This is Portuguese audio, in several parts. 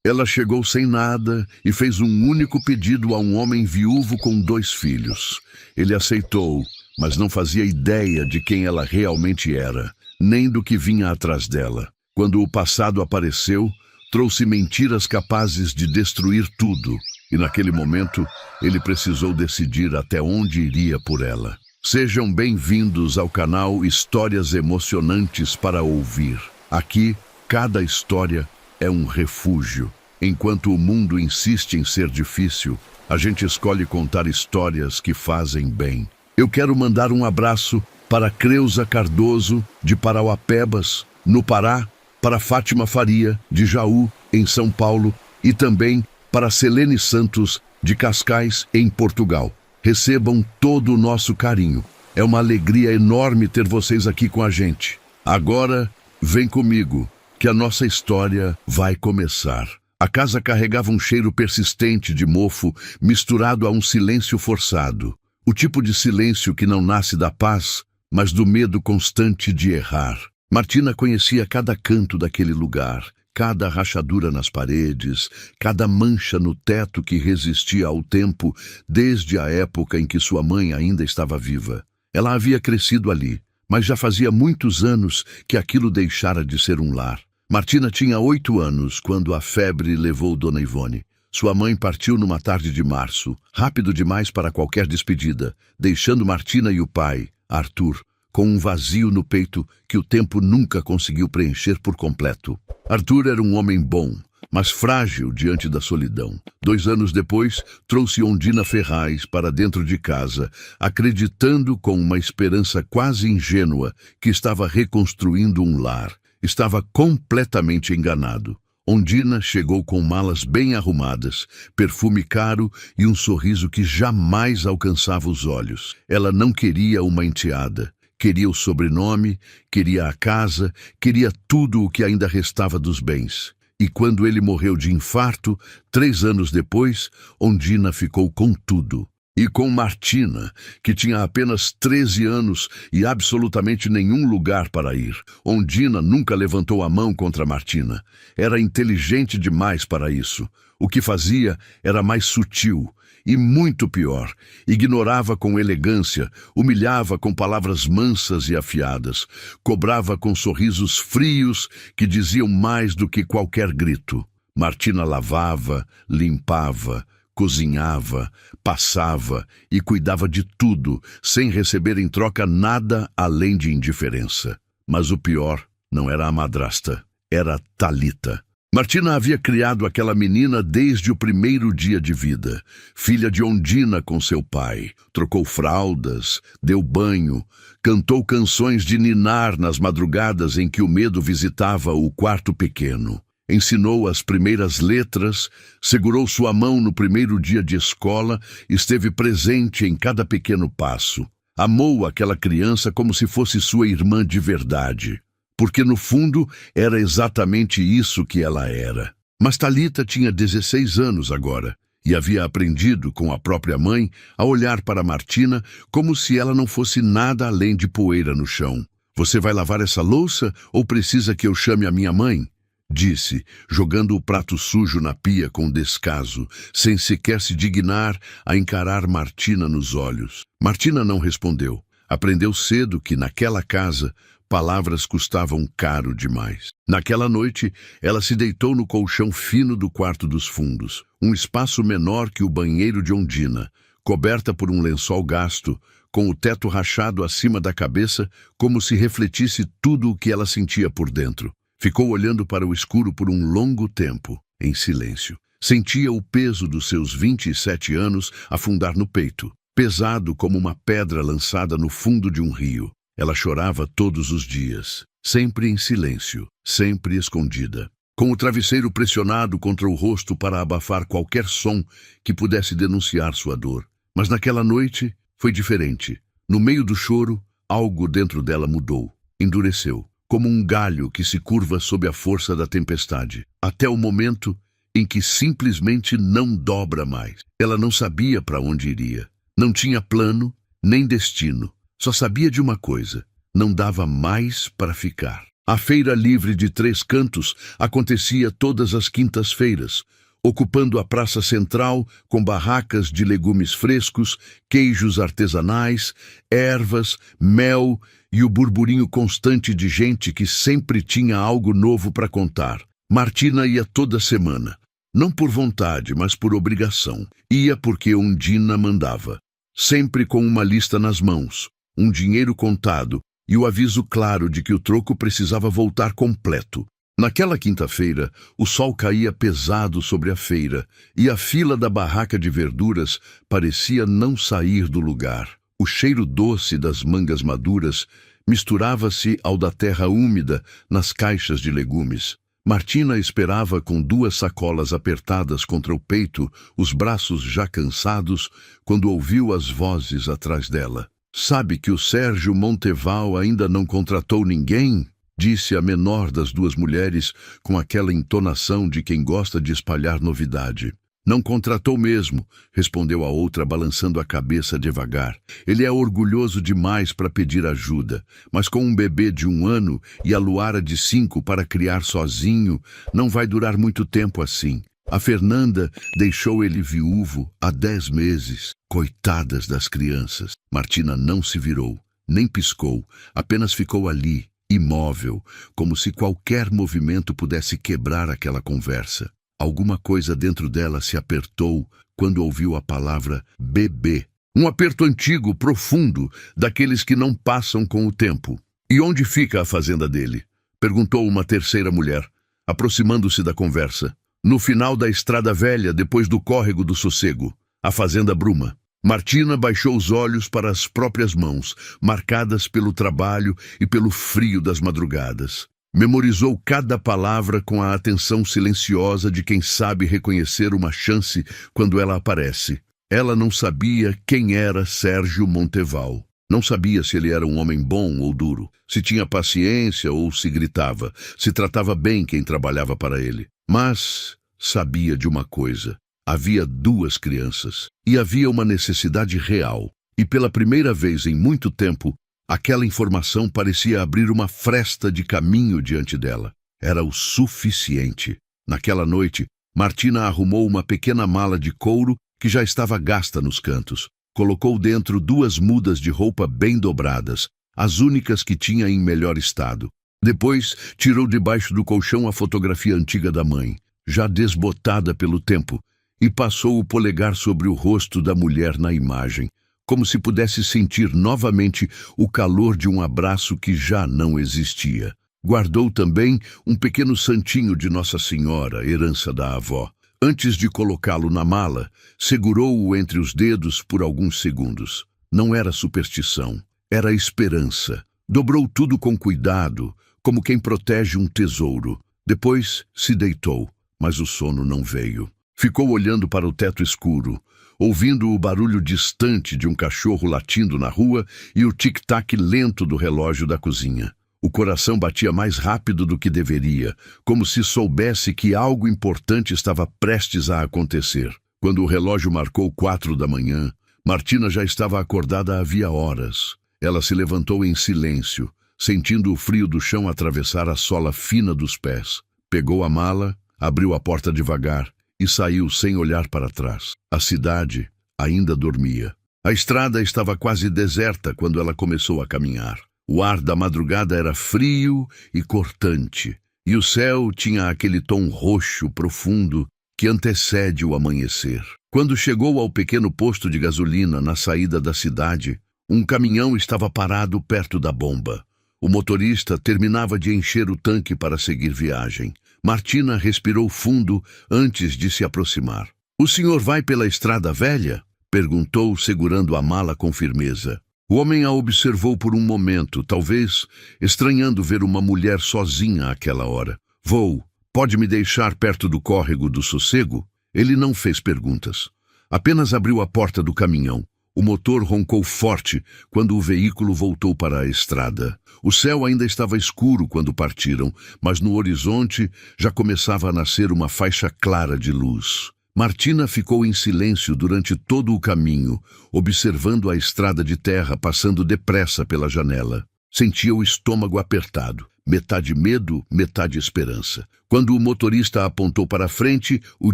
Ela chegou sem nada e fez um único pedido a um homem viúvo com 2 filhos. Ele aceitou, mas não fazia ideia de quem ela realmente era, nem do que vinha atrás dela. Quando o passado apareceu, trouxe mentiras capazes de destruir tudo, e naquele momento ele precisou decidir até onde iria por ela. Sejam bem-vindos ao canal Histórias Emocionantes para Ouvir. Aqui, cada história é um refúgio. Enquanto o mundo insiste em ser difícil, a gente escolhe contar histórias que fazem bem. Eu quero mandar um abraço para Creuza Cardoso, de Parauapebas, no Pará, para Fátima Faria, de Jaú, em São Paulo, e também para Selene Santos, de Cascais, em Portugal. Recebam todo o nosso carinho. É uma alegria enorme ter vocês aqui com a gente. Agora, vem comigo, que a nossa história vai começar. A casa carregava um cheiro persistente de mofo misturado a um silêncio forçado. O tipo de silêncio que não nasce da paz, mas do medo constante de errar. Martina conhecia cada canto daquele lugar, cada rachadura nas paredes, cada mancha no teto que resistia ao tempo desde a época em que sua mãe ainda estava viva. Ela havia crescido ali, mas já fazia muitos anos que aquilo deixara de ser um lar. Martina tinha 8 anos quando a febre levou Dona Ivone. Sua mãe partiu numa tarde de março, rápido demais para qualquer despedida, deixando Martina e o pai, Arthur, com um vazio no peito que o tempo nunca conseguiu preencher por completo. Arthur era um homem bom, mas frágil diante da solidão. 2 anos depois, trouxe Ondina Ferraz para dentro de casa, acreditando com uma esperança quase ingênua que estava reconstruindo um lar. Estava completamente enganado. Ondina chegou com malas bem arrumadas, perfume caro e um sorriso que jamais alcançava os olhos. Ela não queria uma enteada. Queria o sobrenome, queria a casa, queria tudo o que ainda restava dos bens. E quando ele morreu de infarto, 3 anos depois, Ondina ficou com tudo. E com Martina, que tinha apenas 13 anos e absolutamente nenhum lugar para ir. Ondina nunca levantou a mão contra Martina. Era inteligente demais para isso. O que fazia era mais sutil. E muito pior, ignorava com elegância, humilhava com palavras mansas e afiadas, cobrava com sorrisos frios que diziam mais do que qualquer grito. Martina lavava, limpava, cozinhava, passava e cuidava de tudo, sem receber em troca nada além de indiferença. Mas o pior não era a madrasta, era Thalita. Martina havia criado aquela menina desde o primeiro dia de vida, filha de Ondina com seu pai. Trocou fraldas, deu banho, cantou canções de ninar nas madrugadas em que o medo visitava o quarto pequeno. Ensinou as primeiras letras, segurou sua mão no primeiro dia de escola, esteve presente em cada pequeno passo. Amou aquela criança como se fosse sua irmã de verdade. Porque no fundo era exatamente isso que ela era. Mas Thalita tinha 16 anos agora e havia aprendido com a própria mãe a olhar para Martina como se ela não fosse nada além de poeira no chão. "Você vai lavar essa louça ou precisa que eu chame a minha mãe?" disse, jogando o prato sujo na pia com descaso, sem sequer se dignar a encarar Martina nos olhos. Martina não respondeu. Aprendeu cedo que naquela casa palavras custavam caro demais. Naquela noite, ela se deitou no colchão fino do quarto dos fundos, um espaço menor que o banheiro de Ondina, coberta por um lençol gasto, com o teto rachado acima da cabeça, como se refletisse tudo o que ela sentia por dentro. Ficou olhando para o escuro por um longo tempo, em silêncio. Sentia o peso dos seus 27 anos afundar no peito, pesado como uma pedra lançada no fundo de um rio. Ela chorava todos os dias, sempre em silêncio, sempre escondida, com o travesseiro pressionado contra o rosto para abafar qualquer som que pudesse denunciar sua dor. Mas naquela noite foi diferente. No meio do choro, algo dentro dela mudou, endureceu, como um galho que se curva sob a força da tempestade, até o momento em que simplesmente não dobra mais. Ela não sabia para onde iria, não tinha plano, nem destino. Só sabia de uma coisa: não dava mais para ficar. A feira livre de Três Cantos acontecia todas as quintas-feiras, ocupando a praça central com barracas de legumes frescos, queijos artesanais, ervas, mel e o burburinho constante de gente que sempre tinha algo novo para contar. Martina ia toda semana, não por vontade, mas por obrigação. Ia porque Undina mandava, sempre com uma lista nas mãos, um dinheiro contado e o aviso claro de que o troco precisava voltar completo. Naquela quinta-feira, o sol caía pesado sobre a feira e a fila da barraca de verduras parecia não sair do lugar. O cheiro doce das mangas maduras misturava-se ao da terra úmida nas caixas de legumes. Martina esperava com 2 sacolas apertadas contra o peito, os braços já cansados, quando ouviu as vozes atrás dela. "Sabe que o Sérgio Monteval ainda não contratou ninguém?" disse a menor das 2 mulheres com aquela entonação de quem gosta de espalhar novidade. "Não contratou mesmo", respondeu a outra, balançando a cabeça devagar. "Ele é orgulhoso demais para pedir ajuda, mas com um bebê de 1 ano e a Luara de 5 para criar sozinho, não vai durar muito tempo assim. A Fernanda deixou ele viúvo há 10 meses. Coitadas das crianças." Martina não se virou, nem piscou, apenas ficou ali, imóvel, como se qualquer movimento pudesse quebrar aquela conversa. Alguma coisa dentro dela se apertou quando ouviu a palavra bebê. Um aperto antigo, profundo, daqueles que não passam com o tempo. "E onde fica a fazenda dele?" perguntou uma terceira mulher, aproximando-se da conversa. "No final da Estrada Velha, depois do Córrego do Sossego, a Fazenda Bruma." Martina baixou os olhos para as próprias mãos, marcadas pelo trabalho e pelo frio das madrugadas. Memorizou cada palavra com a atenção silenciosa de quem sabe reconhecer uma chance quando ela aparece. Ela não sabia quem era Sérgio Monteval. Não sabia se ele era um homem bom ou duro, se tinha paciência ou se gritava, se tratava bem quem trabalhava para ele. Mas sabia de uma coisa. Havia 2 crianças, e havia uma necessidade real, e pela primeira vez em muito tempo, aquela informação parecia abrir uma fresta de caminho diante dela. Era o suficiente. Naquela noite, Martina arrumou uma pequena mala de couro que já estava gasta nos cantos. Colocou dentro 2 mudas de roupa bem dobradas, as únicas que tinha em melhor estado. Depois, tirou debaixo do colchão a fotografia antiga da mãe, já desbotada pelo tempo, e passou o polegar sobre o rosto da mulher na imagem, como se pudesse sentir novamente o calor de um abraço que já não existia. Guardou também um pequeno santinho de Nossa Senhora, herança da avó. Antes de colocá-lo na mala, segurou-o entre os dedos por alguns segundos. Não era superstição, era esperança. Dobrou tudo com cuidado, como quem protege um tesouro. Depois se deitou, mas o sono não veio. Ficou olhando para o teto escuro, ouvindo o barulho distante de um cachorro latindo na rua e o tic-tac lento do relógio da cozinha. O coração batia mais rápido do que deveria, como se soubesse que algo importante estava prestes a acontecer. Quando o relógio marcou 4 da manhã, Martina já estava acordada havia horas. Ela se levantou em silêncio, sentindo o frio do chão atravessar a sola fina dos pés. Pegou a mala, abriu a porta devagar e saiu sem olhar para trás. A cidade ainda dormia. A estrada estava quase deserta quando ela começou a caminhar. O ar da madrugada era frio e cortante, e o céu tinha aquele tom roxo profundo que antecede o amanhecer. Quando chegou ao pequeno posto de gasolina na saída da cidade, um caminhão estava parado perto da bomba. O motorista terminava de encher o tanque para seguir viagem. Martina respirou fundo antes de se aproximar. "O senhor vai pela Estrada Velha?" perguntou, segurando a mala com firmeza. O homem a observou por um momento, talvez estranhando ver uma mulher sozinha àquela hora. "Vou. Pode me deixar perto do Córrego do Sossego?" Ele não fez perguntas. Apenas abriu a porta do caminhão. O motor roncou forte quando o veículo voltou para a estrada. O céu ainda estava escuro quando partiram, mas no horizonte já começava a nascer uma faixa clara de luz. Martina ficou em silêncio durante todo o caminho, observando a estrada de terra passando depressa pela janela. Sentia o estômago apertado. metade medo, metade esperança. Quando o motorista apontou para a frente, o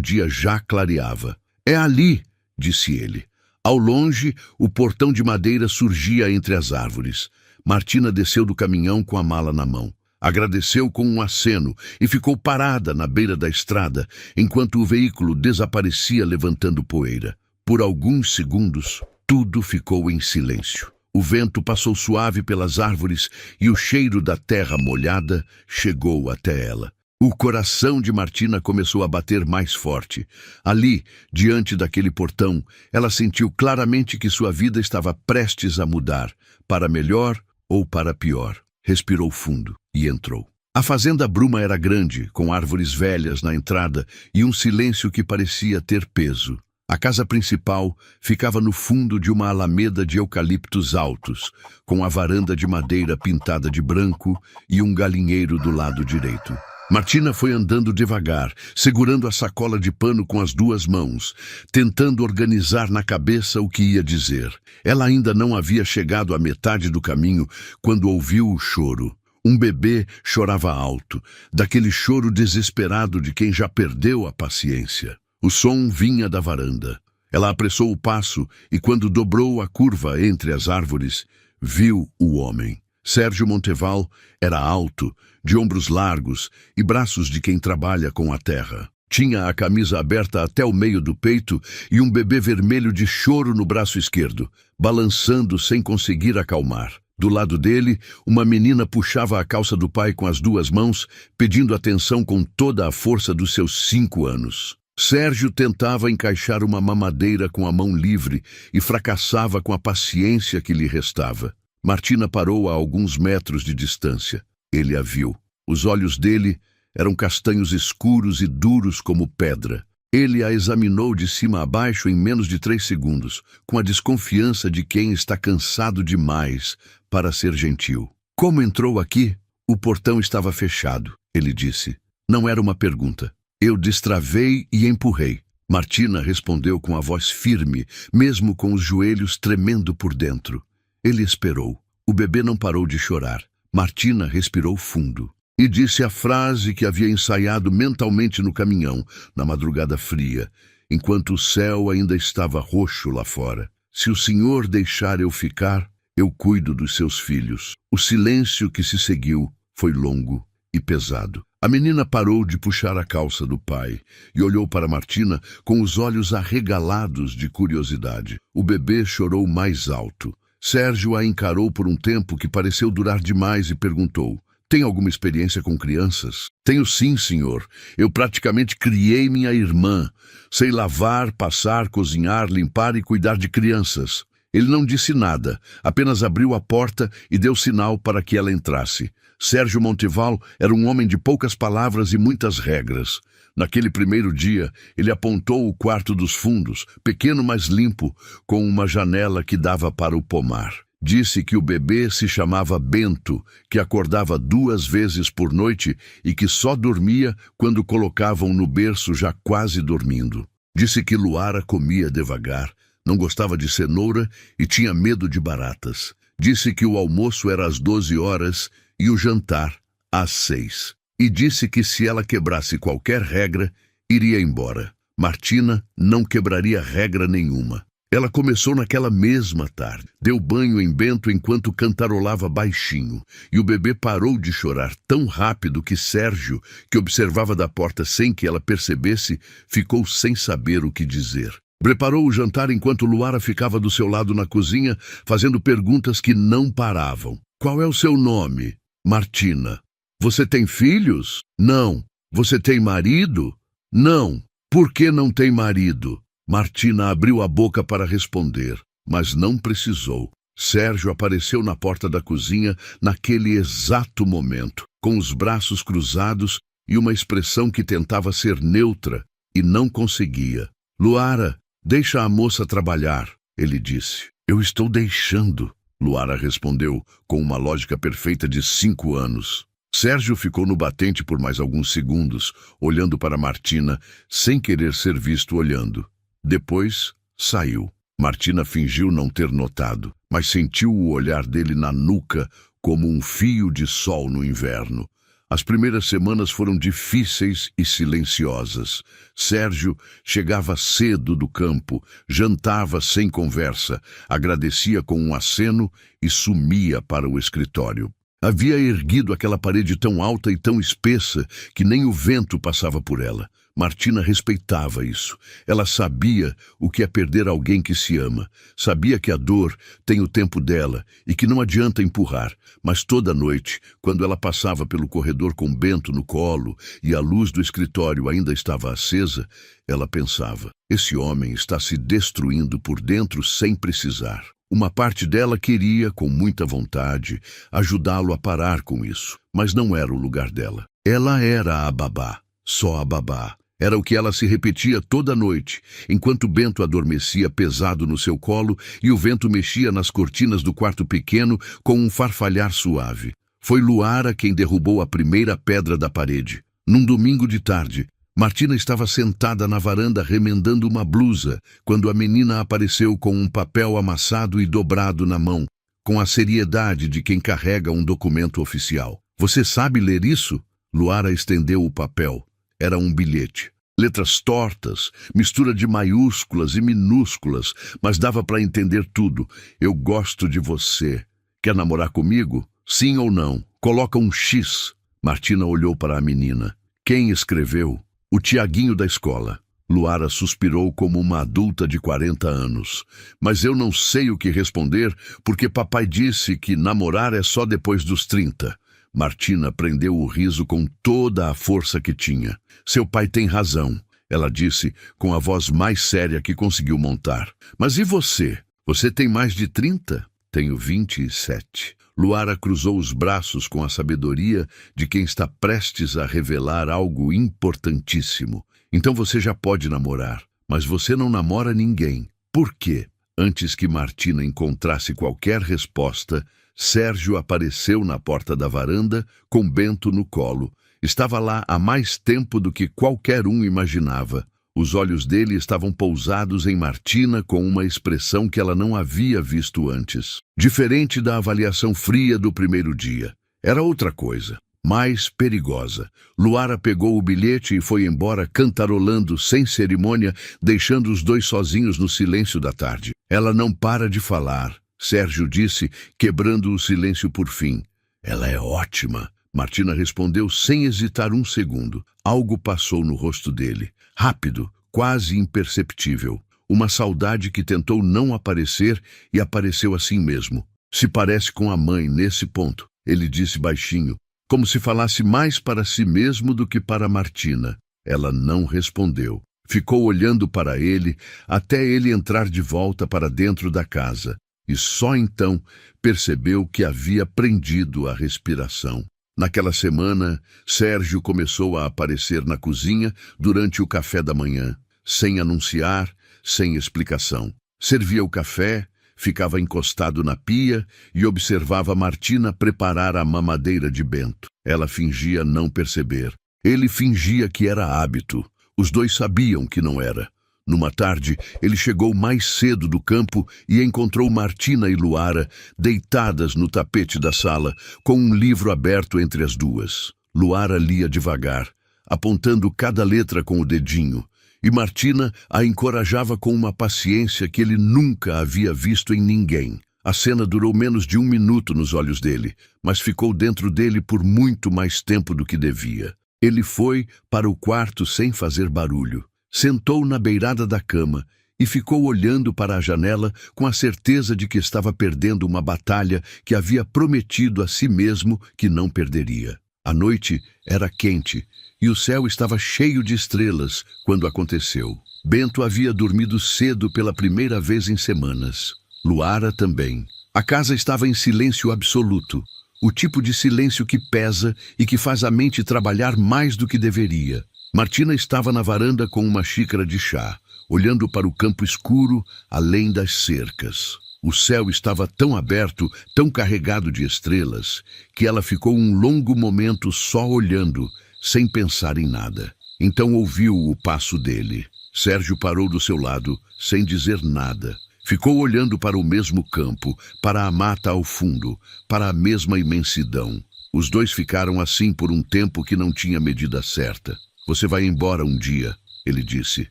dia já clareava. "É ali", disse ele. Ao longe, o portão de madeira surgia entre as árvores. Martina desceu do caminhão com a mala na mão. Agradeceu com um aceno e ficou parada na beira da estrada, enquanto o veículo desaparecia levantando poeira. Por alguns segundos, tudo ficou em silêncio. O vento passou suave pelas árvores e o cheiro da terra molhada chegou até ela. O coração de Martina começou a bater mais forte. Ali, diante daquele portão, ela sentiu claramente que sua vida estava prestes a mudar, para melhor ou para pior. Respirou fundo e entrou. A fazenda Bruma era grande, com árvores velhas na entrada e um silêncio que parecia ter peso. A casa principal ficava no fundo de uma alameda de eucaliptos altos, com a varanda de madeira pintada de branco e um galinheiro do lado direito. Martina foi andando devagar, segurando a sacola de pano com as duas mãos, tentando organizar na cabeça o que ia dizer. Ela ainda não havia chegado à metade do caminho quando ouviu o choro. Um bebê chorava alto, daquele choro desesperado de quem já perdeu a paciência. O som vinha da varanda. Ela apressou o passo e, quando dobrou a curva entre as árvores, viu o homem. Sérgio Monteval era alto, de ombros largos e braços de quem trabalha com a terra. Tinha a camisa aberta até o meio do peito e um bebê vermelho de choro no braço esquerdo, balançando sem conseguir acalmar. Do lado dele, uma menina puxava a calça do pai com as duas mãos, pedindo atenção com toda a força dos seus 5 anos. Sérgio tentava encaixar uma mamadeira com a mão livre e fracassava com a paciência que lhe restava. Martina parou a alguns metros de distância. Ele a viu. Os olhos dele eram castanhos escuros e duros como pedra. Ele a examinou de cima a baixo em menos de 3 segundos, com a desconfiança de quem está cansado demais para ser gentil. "Como entrou aqui?" "O portão estava fechado", ele disse. Não era uma pergunta. "Eu destravei e empurrei." Martina respondeu com a voz firme, mesmo com os joelhos tremendo por dentro. Ele esperou. O bebê não parou de chorar. Martina respirou fundo e disse a frase que havia ensaiado mentalmente no caminhão, na madrugada fria, enquanto o céu ainda estava roxo lá fora. "Se o senhor deixar eu ficar, eu cuido dos seus filhos." O silêncio que se seguiu foi longo e pesado. A menina parou de puxar a calça do pai e olhou para Martina com os olhos arregalados de curiosidade. O bebê chorou mais alto. Sérgio a encarou por um tempo que pareceu durar demais e perguntou: "Tem alguma experiência com crianças?" "Tenho sim, senhor. Eu praticamente criei minha irmã. Sei lavar, passar, cozinhar, limpar e cuidar de crianças." Ele não disse nada, apenas abriu a porta e deu sinal para que ela entrasse. Sérgio Monteval era um homem de poucas palavras e muitas regras. Naquele primeiro dia, ele apontou o quarto dos fundos, pequeno mas limpo, com uma janela que dava para o pomar. Disse que o bebê se chamava Bento, que acordava 2 vezes por noite e que só dormia quando colocavam no berço já quase dormindo. Disse que Luara comia devagar, não gostava de cenoura e tinha medo de baratas. Disse que o almoço era às 12 horas e o jantar às 6. E disse que se ela quebrasse qualquer regra, iria embora. Martina não quebraria regra nenhuma. Ela começou naquela mesma tarde. Deu banho em Bento enquanto cantarolava baixinho, e o bebê parou de chorar tão rápido que Sérgio, que observava da porta sem que ela percebesse, ficou sem saber o que dizer. Preparou o jantar enquanto Luara ficava do seu lado na cozinha, fazendo perguntas que não paravam. "Qual é o seu nome?" "Martina." "Você tem filhos?" "Não." "Você tem marido?" "Não." "Por que não tem marido?" Martina abriu a boca para responder, mas não precisou. Sérgio apareceu na porta da cozinha naquele exato momento, com os braços cruzados e uma expressão que tentava ser neutra e não conseguia. "Luara, deixa a moça trabalhar", ele disse. "Eu estou deixando", Luara respondeu com uma lógica perfeita de 5 anos. Sérgio ficou no batente por mais alguns segundos, olhando para Martina, sem querer ser visto olhando. Depois, saiu. Martina fingiu não ter notado, mas sentiu o olhar dele na nuca como um fio de sol no inverno. As primeiras semanas foram difíceis e silenciosas. Sérgio chegava cedo do campo, jantava sem conversa, agradecia com um aceno e sumia para o escritório. Havia erguido aquela parede tão alta e tão espessa que nem o vento passava por ela. Martina respeitava isso. Ela sabia o que é perder alguém que se ama. Sabia que a dor tem o tempo dela e que não adianta empurrar. Mas toda noite, quando ela passava pelo corredor com Bento no colo e a luz do escritório ainda estava acesa, ela pensava: esse homem está se destruindo por dentro sem precisar. Uma parte dela queria, com muita vontade, ajudá-lo a parar com isso, mas não era o lugar dela. Ela era a babá, só a babá. Era o que ela se repetia toda noite, enquanto Bento adormecia pesado no seu colo e o vento mexia nas cortinas do quarto pequeno com um farfalhar suave. Foi Luara quem derrubou a primeira pedra da parede. Num domingo de tarde, Martina estava sentada na varanda remendando uma blusa, quando a menina apareceu com um papel amassado e dobrado na mão, com a seriedade de quem carrega um documento oficial. "Você sabe ler isso?" Luara estendeu o papel. Era um bilhete. Letras tortas, mistura de maiúsculas e minúsculas, mas dava para entender tudo. "Eu gosto de você. Quer namorar comigo? Sim ou não? Coloca um X." Martina olhou para a menina. "Quem escreveu?" "O Tiaguinho da escola." Luara suspirou como uma adulta de 40 anos. "Mas eu não sei o que responder, porque papai disse que namorar é só depois dos 30. Martina prendeu o riso com toda a força que tinha. "Seu pai tem razão," ela disse com a voz mais séria que conseguiu montar. "Mas e você? Você tem mais de 30? "Tenho 27. Luara cruzou os braços com a sabedoria de quem está prestes a revelar algo importantíssimo. "Então você já pode namorar, mas você não namora ninguém. Por quê?" Antes que Martina encontrasse qualquer resposta, Sérgio apareceu na porta da varanda com Bento no colo. Estava lá há mais tempo do que qualquer um imaginava. Os olhos dele estavam pousados em Martina com uma expressão que ela não havia visto antes. Diferente da avaliação fria do primeiro dia. Era outra coisa, mais perigosa. Luara pegou o bilhete e foi embora cantarolando sem cerimônia, deixando os dois sozinhos no silêncio da tarde. "Ela não para de falar," Sérgio disse, quebrando o silêncio por fim. "Ela é ótima." Martina respondeu sem hesitar um segundo. Algo passou no rosto dele. Rápido, quase imperceptível. Uma saudade que tentou não aparecer e apareceu assim mesmo. "Se parece com a mãe nesse ponto," ele disse baixinho, como se falasse mais para si mesmo do que para Martina. Ela não respondeu. Ficou olhando para ele até ele entrar de volta para dentro da casa. E só então percebeu que havia prendido a respiração. Naquela semana, Sérgio começou a aparecer na cozinha durante o café da manhã, sem anunciar, sem explicação. Servia o café, ficava encostado na pia e observava Martina preparar a mamadeira de Bento. Ela fingia não perceber. Ele fingia que era hábito. Os dois sabiam que não era. Numa tarde, ele chegou mais cedo do campo e encontrou Martina e Luara deitadas no tapete da sala, com um livro aberto entre as duas. Luara lia devagar, apontando cada letra com o dedinho, e Martina a encorajava com uma paciência que ele nunca havia visto em ninguém. A cena durou menos de 1 minuto nos olhos dele, mas ficou dentro dele por muito mais tempo do que devia. Ele foi para o quarto sem fazer barulho. Sentou na beirada da cama e ficou olhando para a janela com a certeza de que estava perdendo uma batalha que havia prometido a si mesmo que não perderia. A noite era quente e o céu estava cheio de estrelas quando aconteceu. Bento havia dormido cedo pela primeira vez em semanas. Luara também. A casa estava em silêncio absoluto, o tipo de silêncio que pesa e que faz a mente trabalhar mais do que deveria. Martina estava na varanda com uma xícara de chá, olhando para o campo escuro além das cercas. O céu estava tão aberto, tão carregado de estrelas, que ela ficou um longo momento só olhando, sem pensar em nada. Então ouviu o passo dele. Sérgio parou do seu lado, sem dizer nada. Ficou olhando para o mesmo campo, para a mata ao fundo, para a mesma imensidão. Os dois ficaram assim por um tempo que não tinha medida certa. Você vai embora um dia, ele disse.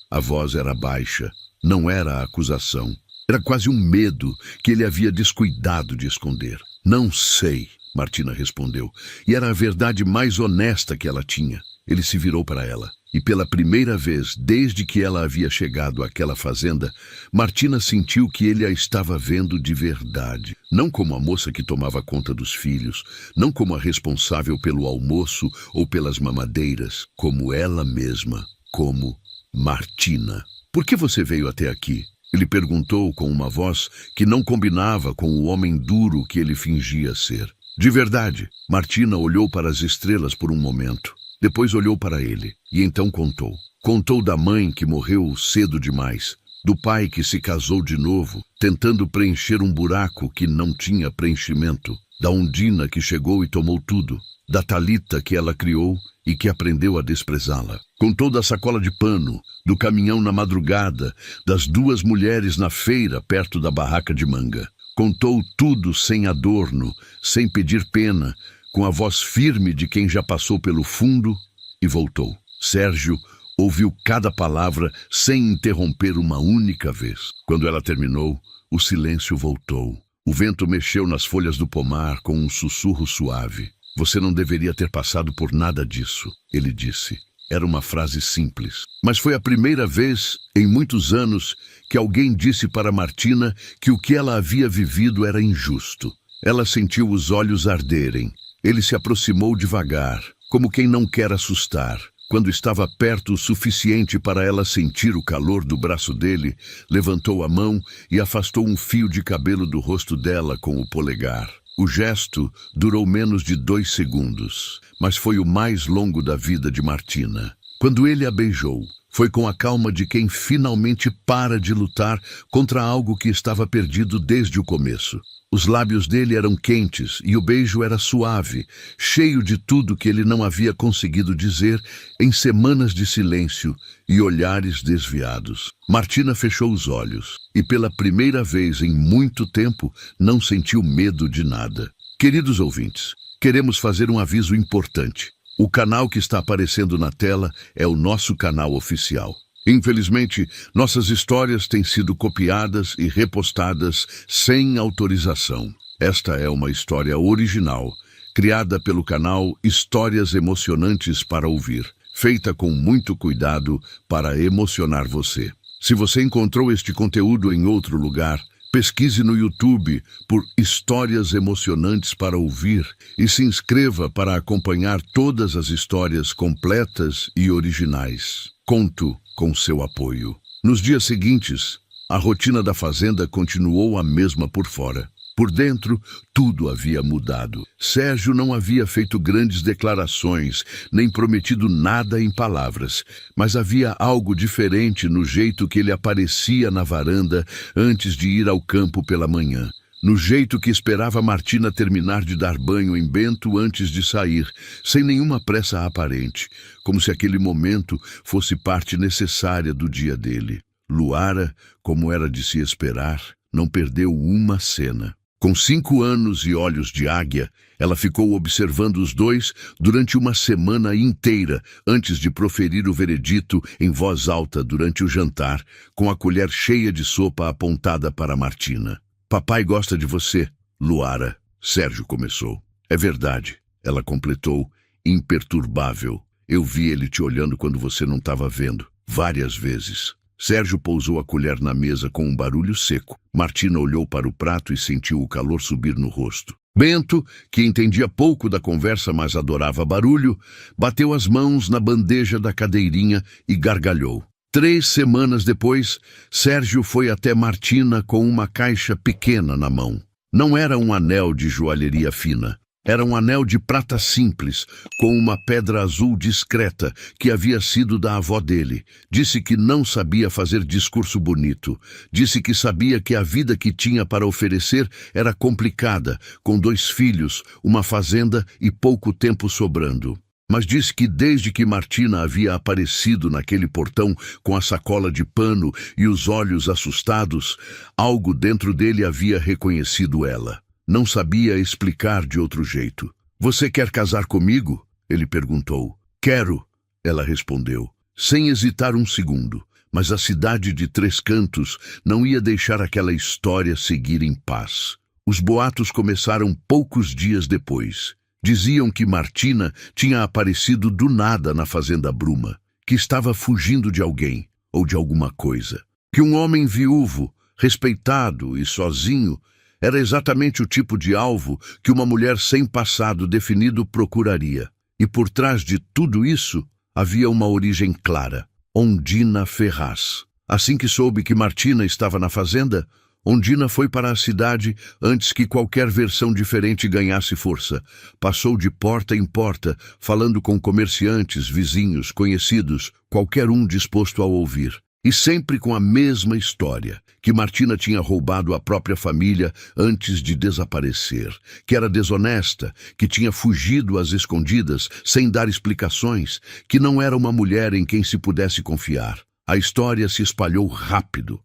A voz era baixa. Não era a acusação. Era quase um medo que ele havia descuidado de esconder. Não sei, Martina respondeu. E era a verdade mais honesta que ela tinha. Ele se virou para ela. E pela primeira vez, desde que ela havia chegado àquela fazenda, Martina sentiu que ele a estava vendo de verdade. Não como a moça que tomava conta dos filhos, não como a responsável pelo almoço ou pelas mamadeiras, como ela mesma, como Martina. Por que você veio até aqui? Ele perguntou com uma voz que não combinava com o homem duro que ele fingia ser. De verdade, Martina olhou para as estrelas por um momento. Depois olhou para ele e então contou. Contou da mãe que morreu cedo demais, do pai que se casou de novo, tentando preencher um buraco que não tinha preenchimento, da Undina que chegou e tomou tudo, da Talita que ela criou e que aprendeu a desprezá-la. Contou da sacola de pano, do caminhão na madrugada, das duas mulheres na feira perto da barraca de manga. Contou tudo sem adorno, sem pedir pena, com a voz firme de quem já passou pelo fundo e voltou. Sérgio ouviu cada palavra sem interromper uma única vez. Quando ela terminou, o silêncio voltou. O vento mexeu nas folhas do pomar com um sussurro suave. Você não deveria ter passado por nada disso, ele disse. Era uma frase simples, mas foi a primeira vez em muitos anos que alguém disse para Martina que o que ela havia vivido era injusto. Ela sentiu os olhos arderem. Ele se aproximou devagar, como quem não quer assustar. Quando estava perto o suficiente para ela sentir o calor do braço dele, levantou a mão e afastou um fio de cabelo do rosto dela com o polegar. O gesto durou menos de 2 segundos, mas foi o mais longo da vida de Martina. Quando ele a beijou, foi com a calma de quem finalmente para de lutar contra algo que estava perdido desde o começo. Os lábios dele eram quentes e o beijo era suave, cheio de tudo que ele não havia conseguido dizer em semanas de silêncio e olhares desviados. Martina fechou os olhos e pela primeira vez em muito tempo não sentiu medo de nada. Queridos ouvintes, queremos fazer um aviso importante. O canal que está aparecendo na tela é o nosso canal oficial. Infelizmente, nossas histórias têm sido copiadas e repostadas sem autorização. Esta é uma história original, criada pelo canal Histórias Emocionantes para Ouvir, feita com muito cuidado para emocionar você. Se você encontrou este conteúdo em outro lugar, pesquise no YouTube por Histórias Emocionantes para Ouvir e se inscreva para acompanhar todas as histórias completas e originais. Conto com seu apoio. Nos dias seguintes, a rotina da fazenda continuou a mesma por fora. Por dentro, tudo havia mudado. Sérgio não havia feito grandes declarações, nem prometido nada em palavras, mas havia algo diferente no jeito que ele aparecia na varanda antes de ir ao campo pela manhã. No jeito que esperava Martina terminar de dar banho em Bento antes de sair, sem nenhuma pressa aparente, como se aquele momento fosse parte necessária do dia dele. Luara, como era de se esperar, não perdeu uma cena. Com 5 anos e olhos de águia, ela ficou observando os dois durante uma semana inteira antes de proferir o veredito em voz alta durante o jantar, com a colher cheia de sopa apontada para Martina. Papai gosta de você, Luara, Sérgio começou. É verdade, ela completou, imperturbável. Eu vi ele te olhando quando você não estava vendo, várias vezes. Sérgio pousou a colher na mesa com um barulho seco. Martina olhou para o prato e sentiu o calor subir no rosto. Bento, que entendia pouco da conversa, mas adorava barulho, bateu as mãos na bandeja da cadeirinha e gargalhou. 3 semanas depois, Sérgio foi até Martina com uma caixa pequena na mão. Não era um anel de joalheria fina. Era um anel de prata simples, com uma pedra azul discreta, que havia sido da avó dele. Disse que não sabia fazer discurso bonito. Disse que sabia que a vida que tinha para oferecer era complicada, com 2 filhos, uma fazenda e pouco tempo sobrando. mas disse que desde que Martina havia aparecido naquele portão com a sacola de pano e os olhos assustados, algo dentro dele havia reconhecido ela. Não sabia explicar de outro jeito. "Você quer casar comigo?" ele perguntou. "Quero", ela respondeu, sem hesitar um segundo. Mas a cidade de Três Cantos não ia deixar aquela história seguir em paz. Os boatos começaram poucos dias depois. Diziam que Martina tinha aparecido do nada na fazenda Bruma, que estava fugindo de alguém ou de alguma coisa. Que um homem viúvo, respeitado e sozinho, era exatamente o tipo de alvo que uma mulher sem passado definido procuraria. E por trás de tudo isso havia uma origem clara: Ondina Ferraz. Assim que soube que Martina estava na fazenda, Ondina foi para a cidade antes que qualquer versão diferente ganhasse força. Passou de porta em porta, falando com comerciantes, vizinhos, conhecidos, qualquer um disposto a ouvir. E sempre com a mesma história, que Martina tinha roubado a própria família antes de desaparecer, que era desonesta, que tinha fugido às escondidas, sem dar explicações, que não era uma mulher em quem se pudesse confiar. A história se espalhou rápido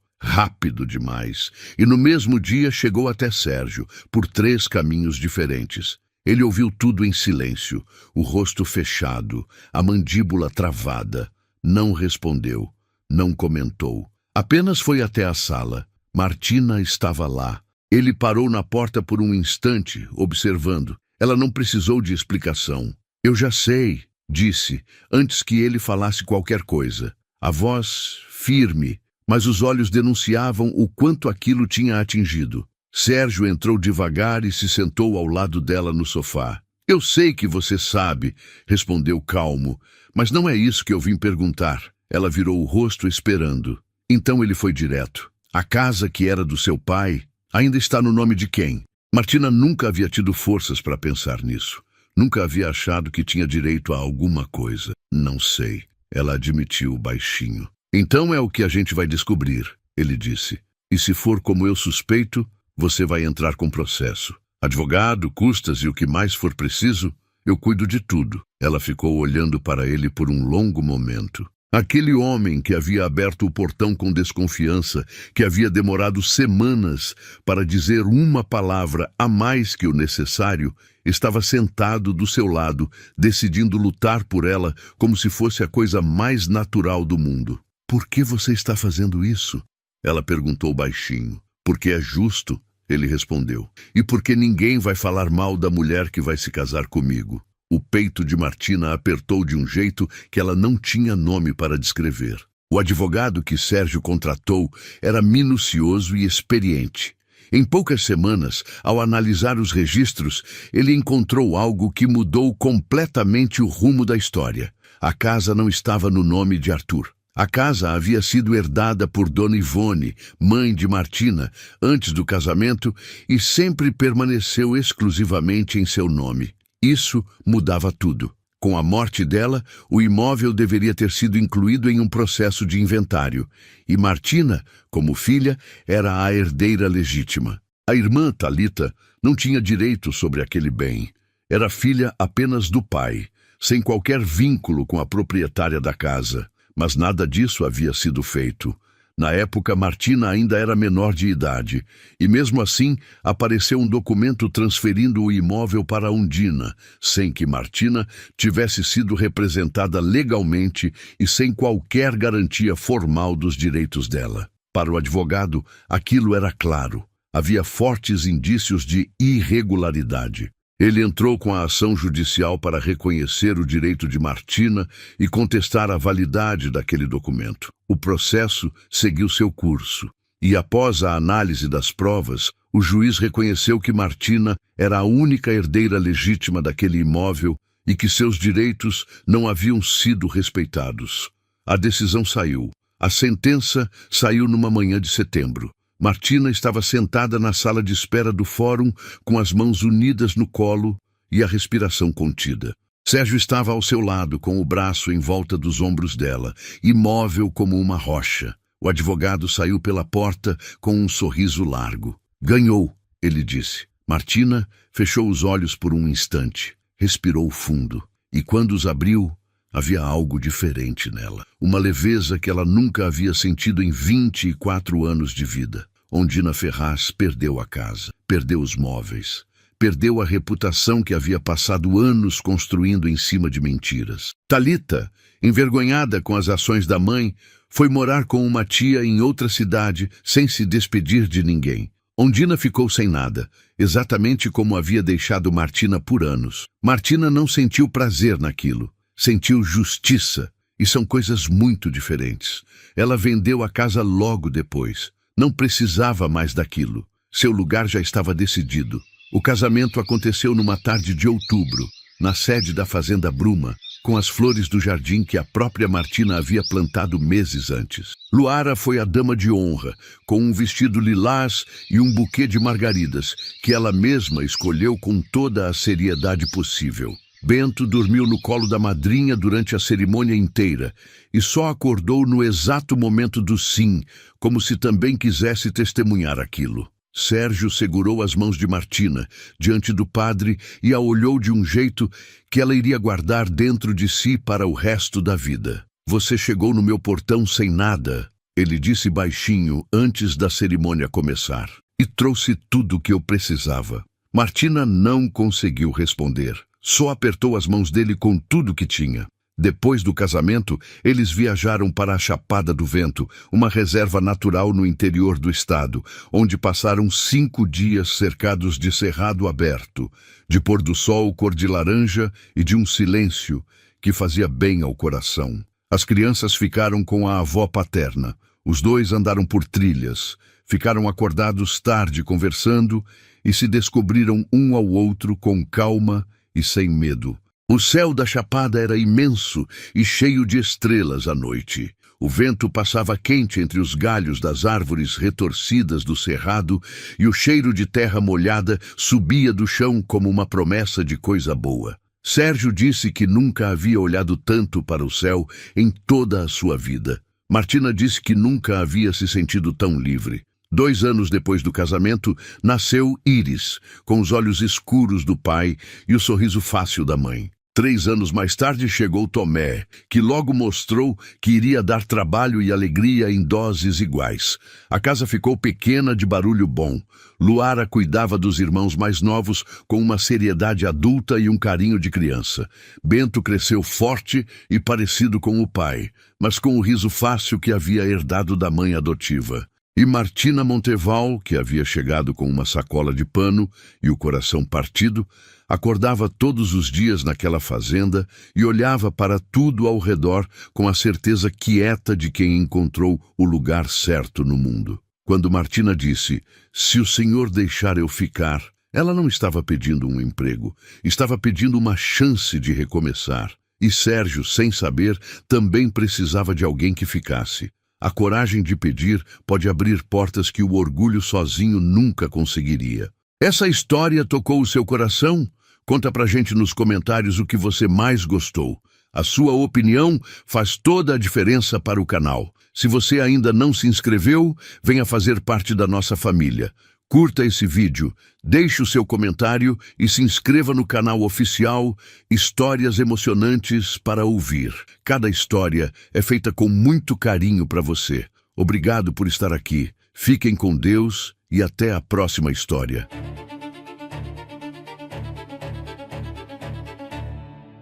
demais, e no mesmo dia chegou até Sérgio, por 3 caminhos diferentes. Ele ouviu tudo em silêncio, o rosto fechado, a mandíbula travada. Não respondeu. Não comentou. Apenas foi até a sala. Martina estava lá. Ele parou na porta por um instante, observando. Ela não precisou de explicação. "Eu já sei", disse, antes que ele falasse qualquer coisa. A voz firme, mas os olhos denunciavam o quanto aquilo tinha atingido. Sérgio entrou devagar e se sentou ao lado dela no sofá. "Eu sei que você sabe", respondeu calmo, "mas não é isso que eu vim perguntar." Ela virou o rosto esperando. Então ele foi direto. "A casa que era do seu pai ainda está no nome de quem?" Martina nunca havia tido forças para pensar nisso. Nunca havia achado que tinha direito a alguma coisa. "Não sei", ela admitiu baixinho. "Então é o que a gente vai descobrir", ele disse. "E se for como eu suspeito, você vai entrar com processo. Advogado, custas e o que mais for preciso, eu cuido de tudo." Ela ficou olhando para ele por um longo momento. Aquele homem que havia aberto o portão com desconfiança, que havia demorado semanas para dizer uma palavra a mais que o necessário, estava sentado do seu lado, decidindo lutar por ela como se fosse a coisa mais natural do mundo. "Por que você está fazendo isso?" ela perguntou baixinho. "Porque é justo", ele respondeu. "E porque ninguém vai falar mal da mulher que vai se casar comigo." O peito de Martina apertou de um jeito que ela não tinha nome para descrever. O advogado que Sérgio contratou era minucioso e experiente. Em poucas semanas, ao analisar os registros, ele encontrou algo que mudou completamente o rumo da história. A casa não estava no nome de Arthur. A casa havia sido herdada por Dona Ivone, mãe de Martina, antes do casamento e sempre permaneceu exclusivamente em seu nome. Isso mudava tudo. Com a morte dela, o imóvel deveria ter sido incluído em um processo de inventário, e Martina, como filha, era a herdeira legítima. A irmã Thalita não tinha direito sobre aquele bem. Era filha apenas do pai, sem qualquer vínculo com a proprietária da casa. Mas nada disso havia sido feito. Na época, Martina ainda era menor de idade, e mesmo assim apareceu um documento transferindo o imóvel para Ondina, sem que Martina tivesse sido representada legalmente e sem qualquer garantia formal dos direitos dela. Para o advogado, aquilo era claro. Havia fortes indícios de irregularidade. Ele entrou com a ação judicial para reconhecer o direito de Martina e contestar a validade daquele documento. O processo seguiu seu curso, e após a análise das provas, o juiz reconheceu que Martina era a única herdeira legítima daquele imóvel e que seus direitos não haviam sido respeitados. A decisão saiu. A sentença saiu numa manhã de setembro. Martina estava sentada na sala de espera do fórum, com as mãos unidas no colo e a respiração contida. Sérgio estava ao seu lado, com o braço em volta dos ombros dela, imóvel como uma rocha. O advogado saiu pela porta com um sorriso largo. "Ganhou", ele disse. Martina fechou os olhos por um instante, respirou fundo. E quando os abriu, havia algo diferente nela. Uma leveza que ela nunca havia sentido em 24 anos de vida. Ondina Ferraz perdeu a casa, perdeu os móveis, perdeu a reputação que havia passado anos construindo em cima de mentiras. Thalita, envergonhada com as ações da mãe, foi morar com uma tia em outra cidade sem se despedir de ninguém. Ondina ficou sem nada, exatamente como havia deixado Martina por anos. Martina não sentiu prazer naquilo, sentiu justiça, e são coisas muito diferentes. Ela vendeu a casa logo depois. Não precisava mais daquilo. Seu lugar já estava decidido. O casamento aconteceu numa tarde de outubro, na sede da Fazenda Bruma, com as flores do jardim que a própria Martina havia plantado meses antes. Luara foi a dama de honra, com um vestido lilás e um buquê de margaridas, que ela mesma escolheu com toda a seriedade possível. Bento dormiu no colo da madrinha durante a cerimônia inteira e só acordou no exato momento do sim, como se também quisesse testemunhar aquilo. Sérgio segurou as mãos de Martina diante do padre e a olhou de um jeito que ela iria guardar dentro de si para o resto da vida. "Você chegou no meu portão sem nada", ele disse baixinho antes da cerimônia começar, "e trouxe tudo o que eu precisava." Martina não conseguiu responder. Só apertou as mãos dele com tudo que tinha. Depois do casamento, eles viajaram para a Chapada do Vento, uma reserva natural no interior do estado, onde passaram 5 dias cercados de cerrado aberto, de pôr do sol cor de laranja e de um silêncio que fazia bem ao coração. As crianças ficaram com a avó paterna. Os dois andaram por trilhas, ficaram acordados tarde conversando e se descobriram um ao outro com calma e sem medo. O céu da Chapada era imenso e cheio de estrelas à noite. O vento passava quente entre os galhos das árvores retorcidas do cerrado e o cheiro de terra molhada subia do chão como uma promessa de coisa boa. Sérgio disse que nunca havia olhado tanto para o céu em toda a sua vida. Martina disse que nunca havia se sentido tão livre. 2 anos depois do casamento, nasceu Iris, com os olhos escuros do pai e o sorriso fácil da mãe. 3 anos mais tarde chegou Tomé, que logo mostrou que iria dar trabalho e alegria em doses iguais. A casa ficou pequena de barulho bom. Luara cuidava dos irmãos mais novos com uma seriedade adulta e um carinho de criança. Bento cresceu forte e parecido com o pai, mas com o riso fácil que havia herdado da mãe adotiva. E Martina Monteval, que havia chegado com uma sacola de pano e o coração partido, acordava todos os dias naquela fazenda e olhava para tudo ao redor com a certeza quieta de quem encontrou o lugar certo no mundo. Quando Martina disse, "Se o senhor deixar eu ficar", ela não estava pedindo um emprego, estava pedindo uma chance de recomeçar. E Sérgio, sem saber, também precisava de alguém que ficasse. A coragem de pedir pode abrir portas que o orgulho sozinho nunca conseguiria. Essa história tocou o seu coração? Conta pra gente nos comentários o que você mais gostou. A sua opinião faz toda a diferença para o canal. Se você ainda não se inscreveu, venha fazer parte da nossa família. Curta esse vídeo, deixe o seu comentário e se inscreva no canal oficial Histórias Emocionantes para Ouvir. Cada história é feita com muito carinho para você. Obrigado por estar aqui. Fiquem com Deus e até a próxima história.